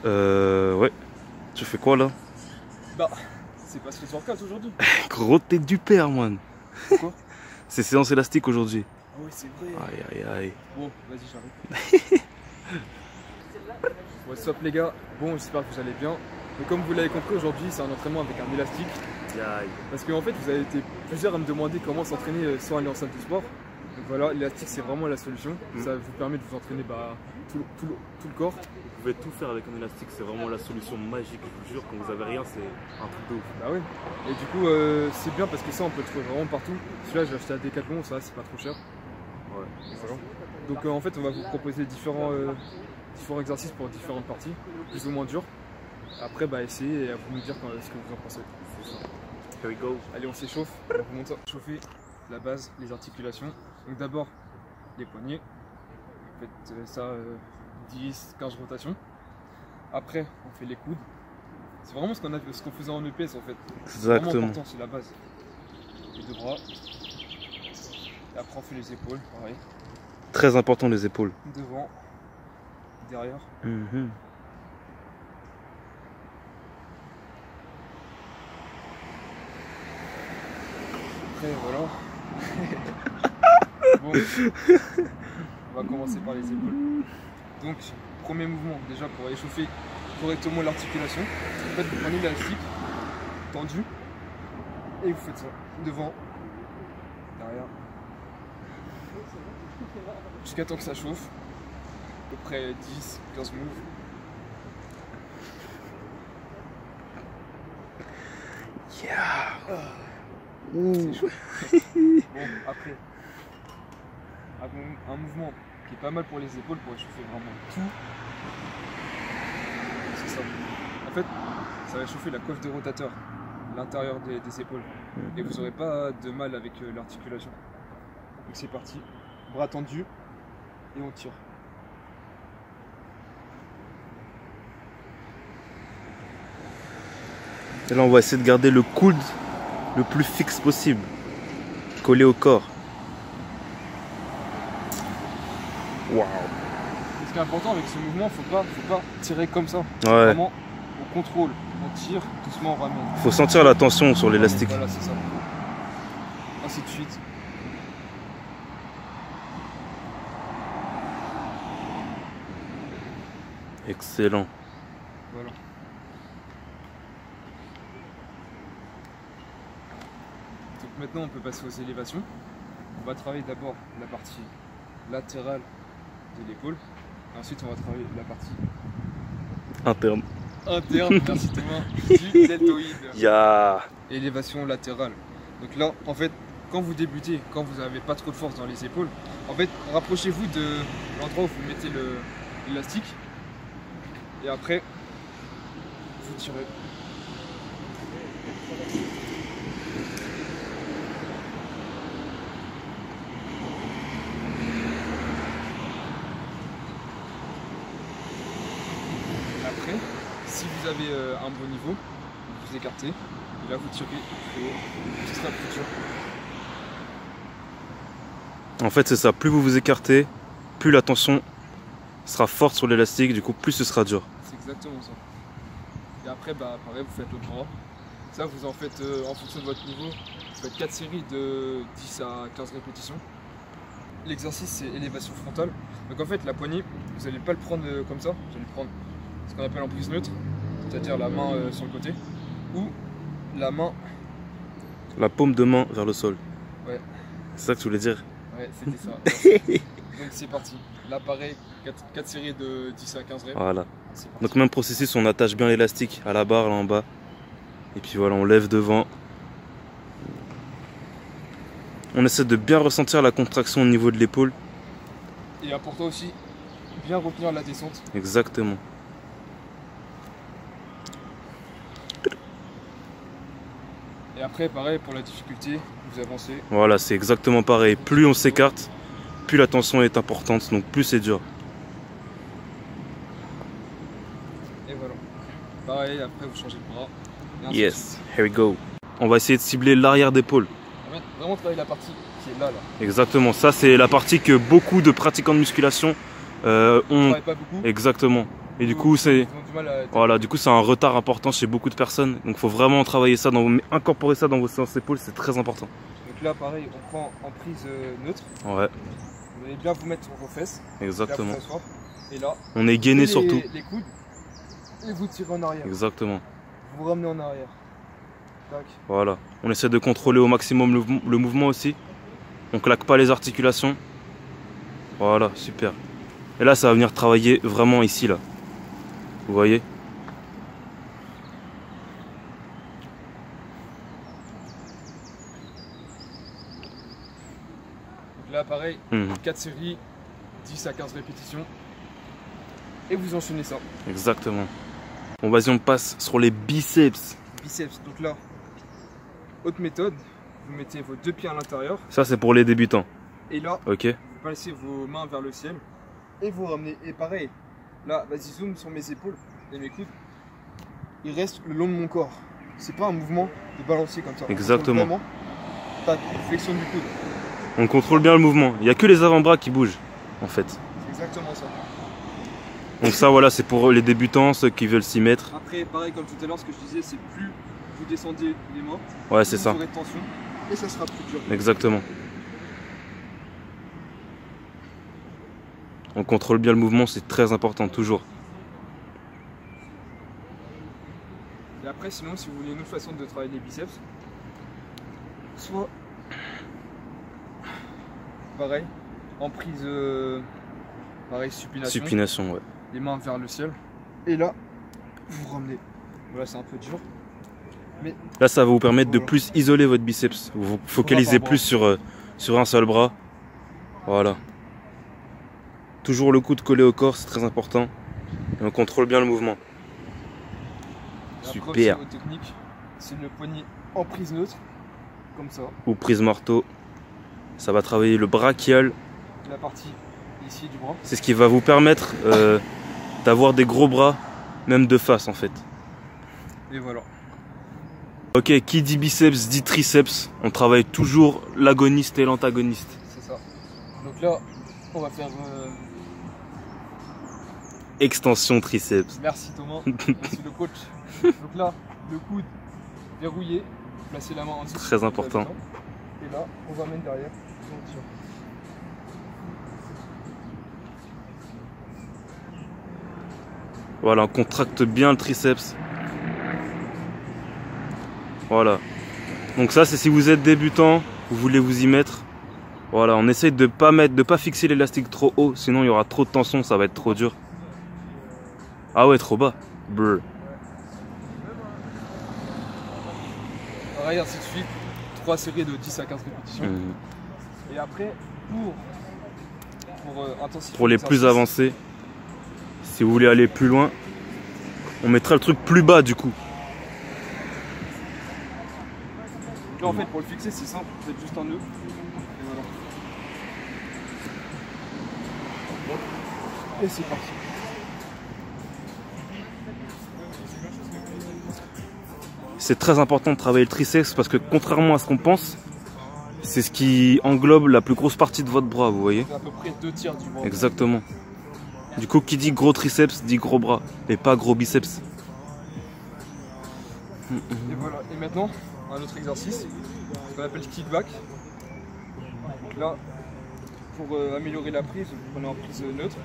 Ouais. Tu fais quoi là? Bah, c'est parce que tu workout aujourd'hui. Gros, t'es du père, man. Pourquoi? C'est séance élastique aujourd'hui. Ah ouais, c'est vrai. Aïe, aïe, aïe. Bon, vas-y, j'arrive. What's up les gars? Bon, j'espère que vous allez bien. Donc, comme vous l'avez compris, aujourd'hui, c'est un entraînement avec un élastique. Aïe. Parce qu'en fait, vous avez été plusieurs à me demander comment s'entraîner sans aller en salle de sport. Donc voilà, l'élastique, c'est vraiment la solution. Ça vous permet de vous entraîner tout le corps. Vous pouvez tout faire avec un élastique, c'est vraiment la solution magique, je vous jure. Quand vous avez rien, c'est un truc de ouf. Bah oui. Et du coup, c'est bien parce que ça, on peut le trouver vraiment partout. Celui-là, je l'ai acheté à Decathlon, ça, c'est pas trop cher. Ouais. Voilà. Donc en fait, on va vous proposer différents exercices pour différentes parties, plus ou moins durs. Après, bah essayez et à vous me dire ce que vous en pensez. C'est ça. Here we go. Allez, on s'échauffe. On vous montre chauffer la base, les articulations. Donc d'abord, les poignets. Vous faites ça 10-15 rotations. Après, on fait les coudes. C'est vraiment ce qu'on faisait en EPS en fait. C'est vraiment important, c'est la base. Les deux bras. Et après, on fait les épaules, pareil. Très important les épaules. Devant, derrière. Après, voilà. Bon, on va commencer par les épaules. Donc, premier mouvement, déjà pour échauffer correctement l'articulation. En fait, vous prenez l'élastique tendu et vous faites ça. Devant, derrière. Jusqu'à temps que ça chauffe. À peu près 10-15 moves. Yeah. C'est chaud. Bon, après, un mouvement qui est pas mal pour les épaules pour échauffer vraiment tout. C'est ça. En fait, ça va échauffer la coiffe de rotateur, l'intérieur des épaules. Et vous n'aurez pas de mal avec l'articulation. Donc c'est parti. Bras tendus et on tire. Et là, on va essayer de garder le coude le plus fixe possible, collé au corps. Waouh. Ce qui est important avec ce mouvement, faut pas tirer comme ça. Ouais. Vraiment, on contrôle, on tire, doucement on ramène. Faut sentir la tension sur l'élastique. Voilà, c'est ça. Ainsi de suite. Excellent. Voilà. Donc maintenant on peut passer aux élévations. On va travailler d'abord la partie latérale de l'épaule. Ensuite on va travailler la partie Interne. interne, merci Thomas, du deltoïde. Ya. Élévation latérale. Donc là en fait quand vous débutez, quand vous n'avez pas trop de force dans les épaules, en fait rapprochez-vous de l'endroit où vous mettez l'élastique. Et après, vous tirez. Après, si vous avez un bon niveau, vous écartez. Et là, vous tirez et ce sera plus dur. En fait, c'est ça. Plus vous vous écartez, plus la tension sera forte sur l'élastique. Du coup, plus ce sera dur. C'est exactement ça. Et après, bah, pareil, vous faites l'autre bras. Ça, vous en faites en fonction de votre niveau. Vous faites 4 séries de 10 à 15 répétitions. L'exercice, c'est élévation frontale. Donc en fait, la poignée, vous n'allez pas le prendre comme ça. Vous allez le prendre ce qu'on appelle en prise neutre, c'est-à-dire la main sur le côté, ou la main... La paume de main vers le sol. Ouais. C'est ça que tu voulais dire? Ouais, c'était ça. Donc c'est parti. Là, pareil, 4 séries de 10 à 15 répétitions. Voilà. Donc même processus, on attache bien l'élastique à la barre là en bas. Et puis voilà, on lève devant. On essaie de bien ressentir la contraction au niveau de l'épaule. Et important aussi, bien retenir la descente. Exactement. Et après, pareil, pour la difficulté, vous avancez. Voilà, c'est exactement pareil. Plus on s'écarte, plus la tension est importante, donc plus c'est dur. Et voilà. Pareil, après vous changez de bras. Yes, here we go. On va essayer de cibler l'arrière d'épaule. Vraiment travailler la partie qui est là. Exactement, ça c'est la partie que beaucoup de pratiquants de musculation ont. Pas beaucoup. Exactement. Et du coup, c'est Ils ont du mal à... voilà, du coup, c'est un retard important chez beaucoup de personnes. Donc, il faut vraiment travailler ça, incorporer ça dans vos séances épaules, c'est très important. Donc là, pareil, on prend en prise neutre. Ouais, Vous allez bien vous mettre sur vos fesses. exactement. Là, vous asseoir. Et là, On est gainé les- surtout. les coudes. Et vous tirez en arrière. Exactement. Vous ramenez en arrière. Tac. Voilà. On essaie de contrôler au maximum le mouvement aussi. On claque pas les articulations. Voilà, super. Et là, ça va venir travailler vraiment ici, là. Vous voyez? Donc là, pareil, Mhm. 4 séries, 10 à 15 répétitions. Et vous enchaînez ça. Exactement. Bon, vas-y, on passe sur les biceps. Biceps. Donc là, autre méthode. Vous mettez vos deux pieds à l'intérieur. Ça, c'est pour les débutants. Et là, Ok? vous placez vos mains vers le ciel. Et vous ramenez. Et pareil, là, vas-y, zoom sur mes épaules et mes coudes. Il reste le long de mon corps. C'est pas un mouvement de balancier comme ça. On Exactement. contrôle vraiment, tac, flexion du coude. On contrôle bien le mouvement. Il n'y a que les avant-bras qui bougent, en fait. C'est exactement ça. Donc ça, voilà, c'est pour les débutants, ceux qui veulent s'y mettre. Après, pareil, comme tout à l'heure, ce que je disais, c'est plus vous descendez les mains, Ouais, c'est plus ça. vous aurez de tension et ça sera plus dur. Exactement. On contrôle bien le mouvement, c'est très important, toujours. Et après, sinon, si vous voulez une autre façon de travailler les biceps, soit pareil, en prise, pareil, supination, Supination, ouais. les mains vers le ciel, et là, vous ramenez. Voilà, c'est un peu dur. Là, ça va vous permettre de plus isoler votre biceps. Vous vous focalisez bras par plus sur un seul bras. Voilà. Toujours le coude collé au corps, c'est très important. Et on contrôle bien le mouvement. Et après, Super. aussi, autre technique, c'est le poignet en prise neutre, comme ça. Ou prise marteau. Ça va travailler le brachial. La partie ici du bras. C'est ce qui va vous permettre d'avoir des gros bras, même de face en fait. Et voilà. Ok, qui dit biceps dit triceps. On travaille toujours l'agoniste et l'antagoniste. C'est ça. Donc là, on va faire. Extension triceps. Merci Thomas, merci le coach. Donc là, le coude verrouillé, placez la main en dessous. Très important. Et là, on va mettre derrière. Et on tire. Voilà, on contracte bien le triceps. Voilà. Donc ça, c'est si vous êtes débutant, vous voulez vous y mettre. Voilà, on essaye de pas fixer l'élastique trop haut, sinon il y aura trop de tension, ça va être trop dur. Ah ouais, trop bas. Brr. Pareil, ainsi de suite. 3 séries de 10 à 15 répétitions. Et après, pour intensifier. Pour les plus l'exercice, avancés, si vous voulez aller plus loin, on mettra le truc plus bas du coup. Là, en fait, pour le fixer, c'est simple. Vous faites juste un nœud. Et voilà. Et c'est parti. C'est très important de travailler le triceps parce que contrairement à ce qu'on pense, c'est ce qui englobe la plus grosse partie de votre bras, vous voyez. C'est à peu près 2 tiers du bras. Exactement. Du coup, qui dit gros triceps dit gros bras et pas gros biceps. Et voilà. Et maintenant, un autre exercice, ce qu'on appelle kickback. Donc là, pour améliorer la prise, vous prenez en prise neutre,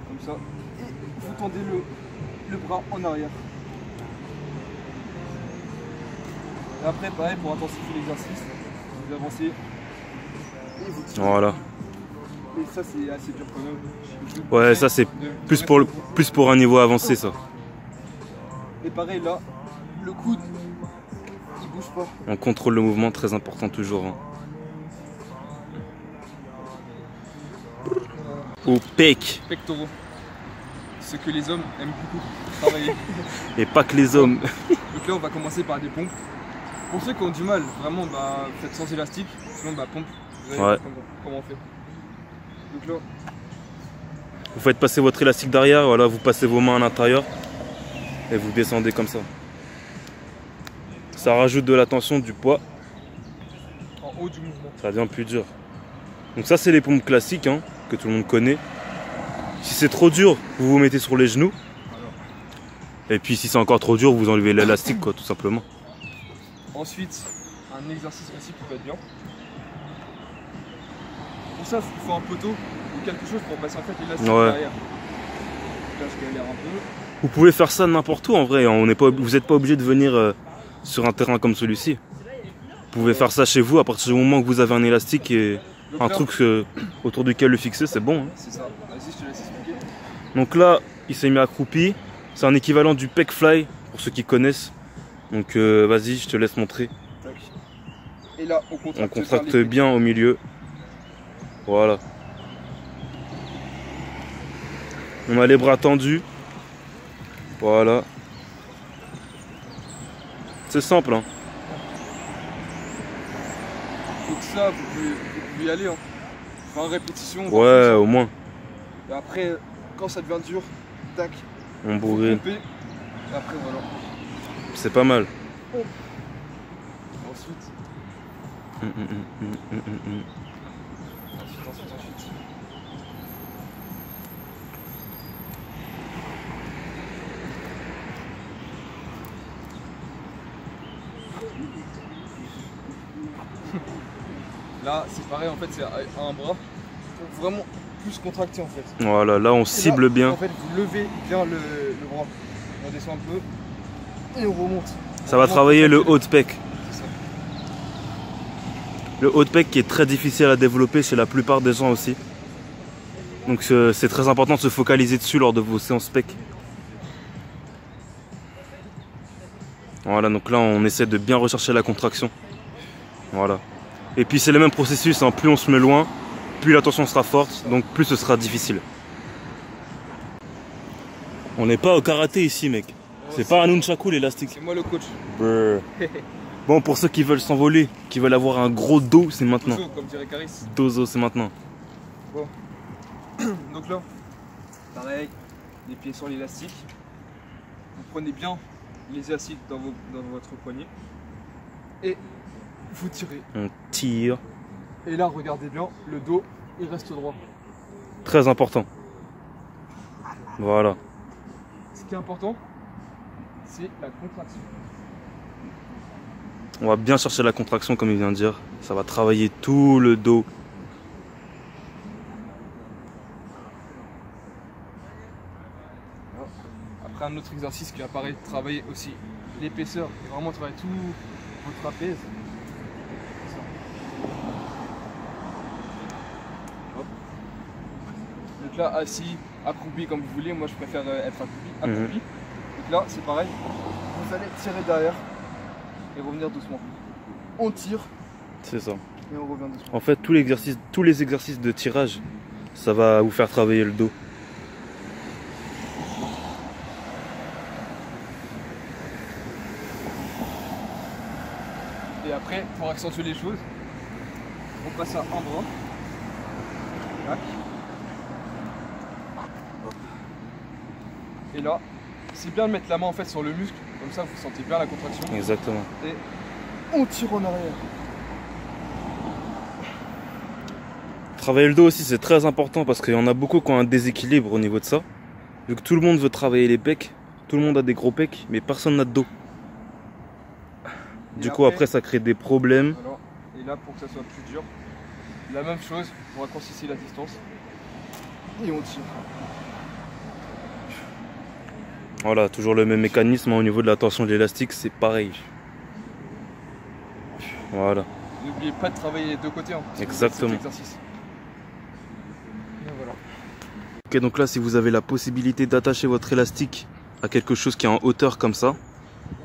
comme ça, et vous tendez le bras en arrière. Et après, pareil, pour intensifier l'exercice, vous avancez et vous tirez. Voilà. Et ça, c'est assez dur quand même. Ouais, ça c'est plus pour un niveau avancé ça. Et pareil, là, le coude, il bouge pas. On contrôle le mouvement, très important toujours. Hein. Au pec. Pectoraux. Ce que les hommes aiment beaucoup travailler. Et pas que les hommes. Donc là, on va commencer par des pompes. Pour ceux qui ont du mal, vraiment, bah, faites sans élastique. Sinon, bah, pompe. Vous allez voir comment on fait. Donc là, Vous faites passer votre élastique derrière, voilà, vous passez vos mains à l'intérieur et vous descendez comme ça. Ça rajoute de la tension, du poids, en haut du mouvement. ça devient plus dur. Donc ça c'est les pompes classiques hein, que tout le monde connaît. Si c'est trop dur, vous vous mettez sur les genoux. Alors. Et puis si c'est encore trop dur, vous enlevez l'élastique, quoi, tout simplement. Ensuite, un exercice aussi qui peut être bien. Pour ça, il faut un poteau ou quelque chose pour passer en fait l'élastique derrière. Là, je galère un peu. Vous pouvez faire ça n'importe où en vrai. Vous n'êtes pas obligé de venir sur un terrain comme celui-ci. Vous pouvez faire ça chez vous à partir du moment que vous avez un élastique et donc un truc autour duquel le fixer, c'est bon. Hein. C'est ça. Vas-y, je te laisse expliquer. Donc là, il s'est mis accroupi. C'est un équivalent du pec fly pour ceux qui connaissent. Donc vas-y, je te laisse montrer. Tac. Et là, on contracte bien au milieu. Voilà. On a les bras tendus. Voilà. C'est simple, hein. Donc ça, vous pouvez y aller. Hein. 20 répétitions. Ouais, au moins. Et après, quand ça devient dur, tac. On bourrine. Et après, voilà. C'est pas mal. Ensuite. Ensuite. Là, c'est pareil, en fait, c'est un bras pour vraiment plus contracter en fait. Voilà, là on cible bien. En fait, vous levez bien le bras. On descend un peu et on remonte. Ça va travailler le haut de pec. C'est ça. Le haut de pec qui est très difficile à développer chez la plupart des gens aussi. Donc c'est très important de se focaliser dessus lors de vos séances pec. Voilà, donc là on essaie de bien rechercher la contraction. Voilà. Et puis c'est le même processus, hein. Plus on se met loin, plus la tension sera forte, donc plus ce sera difficile. On n'est pas au karaté ici, mec. C'est pas un nunchaku l'élastique. C'est moi le coach. Brrr. Bon, pour ceux qui veulent s'envoler, qui veulent avoir un gros dos, c'est maintenant. Dozo, comme dirait Caris. Dozo, c'est maintenant. Bon. Donc là, pareil, les pieds sur l'élastique. Vous prenez bien les élastiques dans votre poignet. Et vous tirez. On tire. Et là, regardez bien, le dos, il reste droit. Très important. Voilà. Ce qui est important, c'est la contraction. On va bien chercher la contraction comme il vient de dire. Ça va travailler tout le dos. Après un autre exercice qui apparaît, travailler aussi l'épaisseur et vraiment travailler tout votre trapèze. Donc là, assis, accroupi comme vous voulez, moi je préfère être accroupi. Donc là, c'est pareil, vous allez tirer derrière et revenir doucement. On tire. C'est ça. Et on revient doucement. En fait, tous les exercices de tirage, ça va vous faire travailler le dos. Et après, pour accentuer les choses, on passe à un bras. Tac. Et là, c'est bien de mettre la main en fait sur le muscle, comme ça vous sentez bien la contraction. Exactement. Et on tire en arrière. Travailler le dos aussi, c'est très important parce qu'il y en a beaucoup qui ont un déséquilibre au niveau de ça. Vu que tout le monde veut travailler les pecs, tout le monde a des gros pecs, mais personne n'a de dos. Du coup, après, ça crée des problèmes. Alors, et là, pour que ça soit plus dur, la même chose, on raccourcit la distance et on tire. Voilà, toujours le même mécanisme, hein, au niveau de la tension de l'élastique, c'est pareil. Voilà. N'oubliez pas de travailler les deux côtés. Hein, exactement. Cet exercice. Et voilà. Ok, donc là, si vous avez la possibilité d'attacher votre élastique à quelque chose qui est en hauteur comme ça,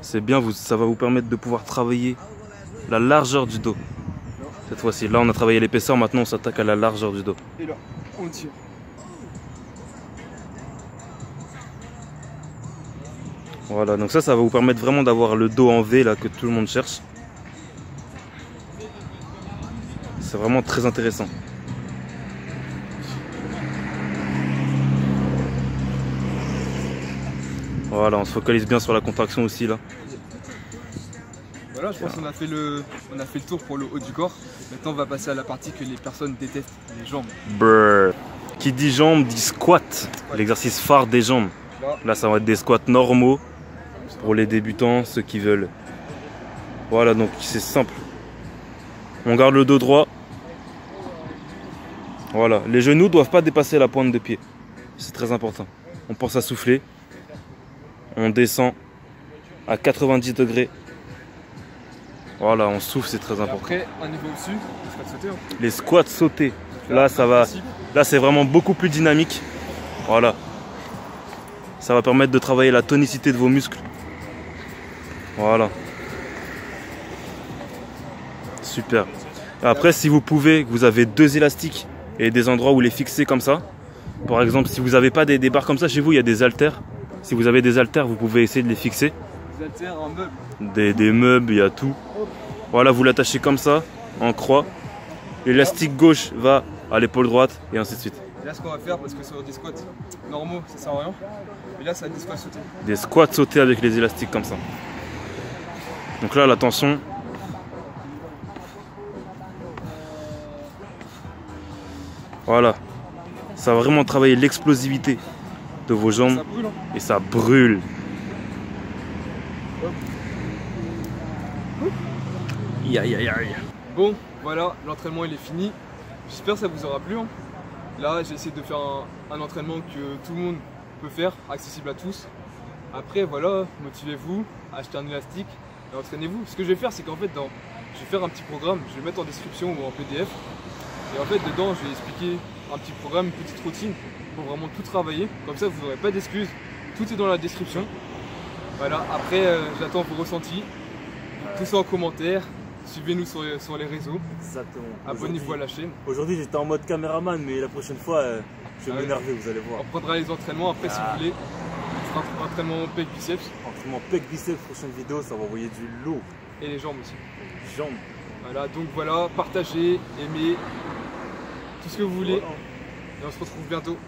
c'est bien, ça va vous permettre de pouvoir travailler la largeur du dos. Cette fois-ci, là on a travaillé l'épaisseur, maintenant on s'attaque à la largeur du dos. Et là, on tire. Voilà, donc ça va vous permettre vraiment d'avoir le dos en V là que tout le monde cherche. C'est vraiment très intéressant. Voilà, on se focalise bien sur la contraction aussi là. Voilà, je pense qu'on a fait le tour pour le haut du corps. Maintenant, on va passer à la partie que les personnes détestent, les jambes. Brrr. Qui dit jambes dit squat, l'exercice phare des jambes. Là, ça va être des squats normaux pour les débutants, ceux qui veulent. Voilà, donc c'est simple. On garde le dos droit. Voilà, les genoux ne doivent pas dépasser la pointe de pied. C'est très important. On pense à souffler. On descend à 90 degrés. Voilà, on souffle, c'est très important. Après, un niveau au-dessus, les squats sautés. Les squats sautés. Là, ça va. Là, c'est vraiment beaucoup plus dynamique. Voilà. Ça va permettre de travailler la tonicité de vos muscles. Voilà. Super. Après, si vous pouvez, vous avez 2 élastiques et des endroits où les fixer comme ça. Par exemple, si vous n'avez pas des barres comme ça chez vous, il y a des haltères. Si vous avez des haltères, vous pouvez essayer de les fixer. Des haltères en meuble. Des meubles, il y a tout. Voilà, vous l'attachez comme ça, en croix. L'élastique gauche va à l'épaule droite et ainsi de suite. Et là, ce qu'on va faire, parce que sur des squats normaux, ça sert à rien. Et là, ça va être des squats sautés. Des squats sautés avec les élastiques comme ça. Donc là, la tension. Voilà. Ça va vraiment travailler l'explosivité de vos jambes. Ça brûle, hein. Et ça brûle. Aïe aïe aïe aïe. Bon, voilà, l'entraînement il est fini. J'espère que ça vous aura plu. Hein. Là, j'ai essayé de faire un entraînement que tout le monde peut faire, accessible à tous. Après, voilà, motivez-vous, achetez un élastique et entraînez-vous. Ce que je vais faire, c'est qu'en fait, je vais faire un petit programme, je vais le mettre en description ou en PDF. Et en fait, dedans, je vais expliquer un petit programme, une petite routine pour vraiment tout travailler. Comme ça, vous n'aurez pas d'excuses. Tout est dans la description. Voilà, après, j'attends vos ressentis. Tout ça en commentaire. Suivez-nous sur les réseaux. Exactement. Abonnez-vous à la chaîne. Aujourd'hui, j'étais en mode caméraman, mais la prochaine fois, je vais m'énerver, vous allez voir. On prendra les entraînements après si vous voulez. On fera un entraînement pec biceps. Entraînement pec biceps, prochaine vidéo, ça va envoyer du lourd. Et les jambes aussi. Jambes. Voilà, donc voilà, partagez, aimez, tout ce que vous voulez. Et on se retrouve bientôt.